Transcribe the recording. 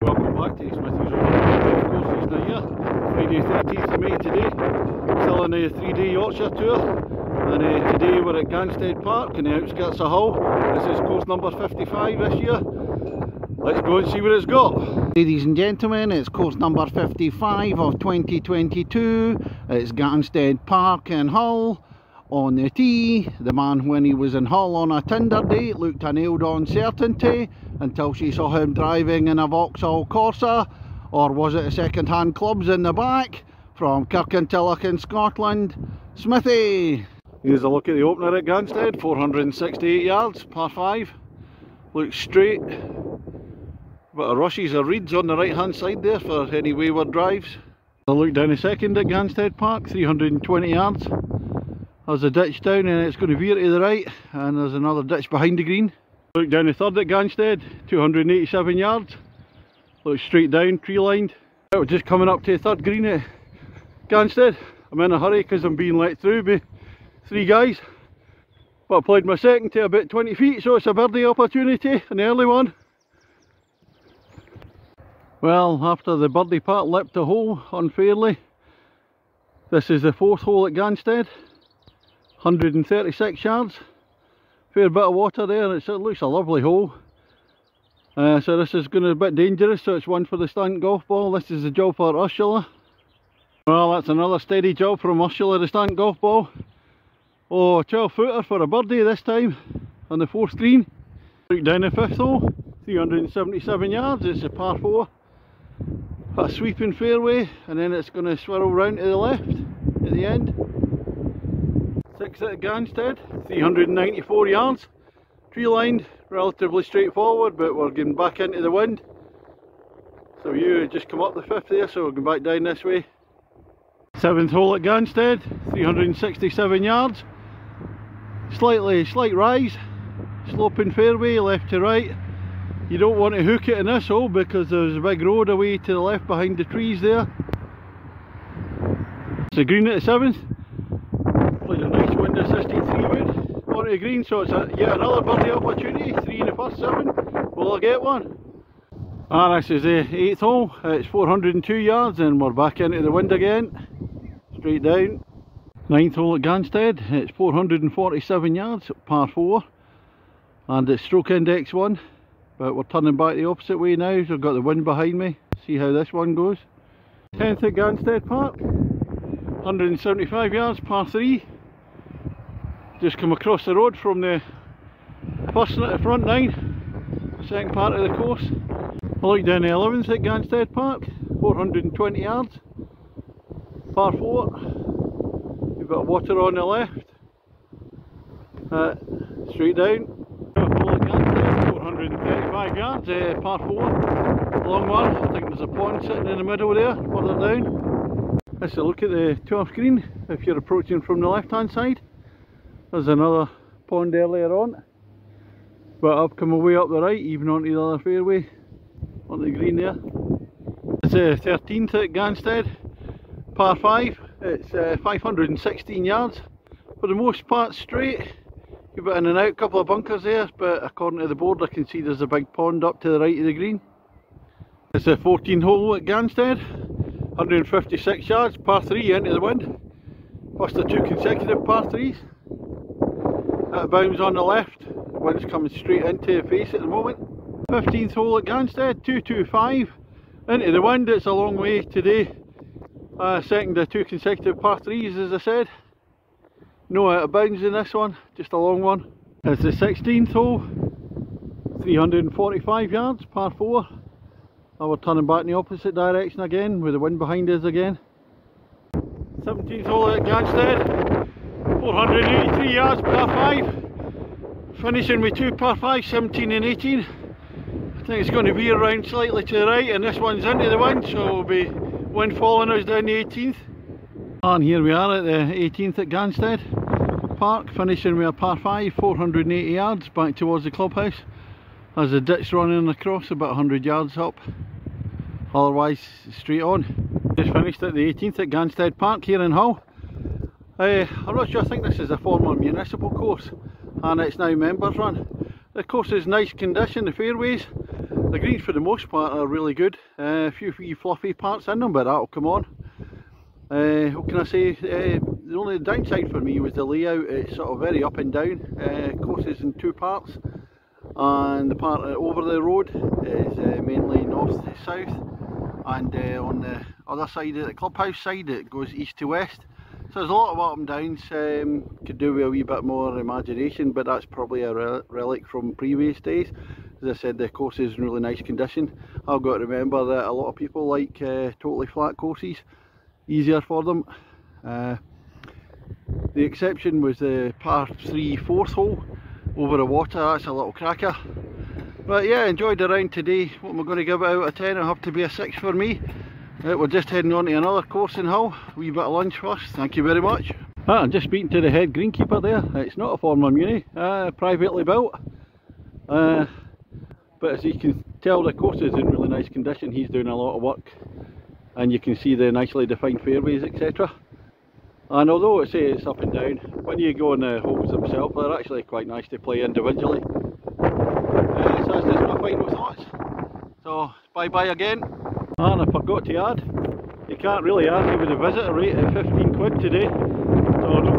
Welcome back to Smithy's golf courses now here. Friday 13th of May today. Still on a 3-day Yorkshire tour. And today we're at Ganstead Park in the outskirts of Hull. This is course number 55 this year. Let's go and see what it's got. Ladies and gentlemen, it's course number 55 of 2022. It's Ganstead Park in Hull. On the tee, the man when he was in Hull on a Tinder date looked a nailed on certainty until she saw him driving in a Vauxhall Corsa, or was it a second hand clubs in the back? From Kirkintilloch in Scotland, Smithy. Here's a look at the opener at Ganstead, 468 yards, par 5. Looks straight. Bit of rushes or reeds on the right hand side there for any wayward drives. A look down the second at Ganstead Park, 320 yards. There's a ditch down and it's going to veer to the right, and there's another ditch behind the green. Look down the third at Ganstead, 287 yards. Looks straight down, tree lined. We're just coming up to the third green at Ganstead. I'm in a hurry because I'm being let through by 3 guys. But I played my second to about 20 feet, so it's a birdie opportunity, an early one. Well, after the birdie part lipped the hole unfairly, this is the 4th hole at Ganstead. 136 yards, fair bit of water there, and it looks a lovely hole. So this is going to be a bit dangerous, so it's one for the stunt golf ball. This is the job for Ursula. Well, that's another steady job from Ursula, the stunt golf ball. Oh, 12 footer for a birdie this time on the 4th green. Look down the 5th hole, 377 yards, it's a par 4. Got a sweeping fairway, and then it's going to swirl round to the left at the end. 6th at Ganstead, 394 yards, tree lined, relatively straightforward, but we're getting back into the wind. So you just come up the 5th there, so we'll go back down this way. 7th hole at Ganstead, 367 yards, slight rise, sloping fairway left to right. You don't want to hook it in this hole because there's a big road away to the left behind the trees there. It's a green at the 7th. Played a nice wind assisted 3-wood onto the green, so it's yet another birdie opportunity. 3 in the first 7. Will I get one? This is the 8th hole. It's 402 yards and we're back into the wind again. Straight down. 9th hole at Ganstead. It's 447 yards, par 4. And it's stroke index 1. But we're turning back the opposite way now, so I've got the wind behind me. See how this one goes. 10th at Ganstead Park. 175 yards, par 3. Just come across the road from the front 9, second part of the course. I look down the 11th at Ganstead Park, 420 yards, par 4. You've got water on the left, straight down. 435 yards, par 4, long one. I think there's a pond sitting in the middle there, further down. Let's look at the 12th green if you're approaching from the left hand side. There's another pond earlier on, but I've come away up the right, even onto the other fairway, on the green there. It's the 13th at Ganstead, par 5, it's 516 yards, for the most part straight. You've got in and out, a couple of bunkers there, but according to the board I can see there's a big pond up to the right of the green. It's the 14th hole at Ganstead, 156 yards, par 3 into the wind. First of 2 consecutive par 3s. That bounds on the left, the wind's coming straight into the face at the moment. 15th hole at Ganstead, 225, into the wind. It's a long way today. Second of 2 consecutive par 3s, as I said. No out of bounds in this one, just a long one. It's the 16th hole, 345 yards, par 4. Now we're turning back in the opposite direction again, with the wind behind us again. 17th hole at Ganstead, 483 yards, par 5. Finishing with 2 par 5, 17 and 18. I think it's going to veer around slightly to the right, and this one's into the wind, so it'll be wind following us down the 18th. And here we are at the 18th at Ganstead Park, finishing with a par 5, 480 yards, back towards the clubhouse. There's a ditch running across about 100 yards up, otherwise straight on. Just finished at the 18th at Ganstead Park here in Hull. I'm not sure, I think this is a former municipal course and it's now members run. The course is nice condition, the fairways, The greens for the most part are really good. A few wee fluffy parts in them, but that'll come on. What can I say? The only downside for me was the layout. It's sort of very up and down. Course is in two parts, and the part over the road is mainly north to south, and on the other side, the clubhouse side, it goes east to west. So there's a lot of up and downs. Could do with a wee bit more imagination, but that's probably a relic from previous days. As I said, the course is in really nice condition. I've got to remember that a lot of people like totally flat courses, easier for them. The exception was the par 3 fourth hole over the water. That's a little cracker. But yeah, enjoyed the round today. What am I going to give it out of 10? It'll have to be a 6 for me. We're just heading on to another course in Hull. A wee bit of lunch first. Thank you very much. I'm just speaking to the head greenkeeper there. It's not a former muni, privately built. But as you can tell, the course is in really nice condition. He's doing a lot of work, and you can see the nicely defined fairways, etc. And although it's up and down, when you go on the holes themselves, they're actually quite nice to play individually. So that's just my final thoughts. So bye bye again. And I forgot to add, you can't really argue with the visitor rate at 15 quid today. So no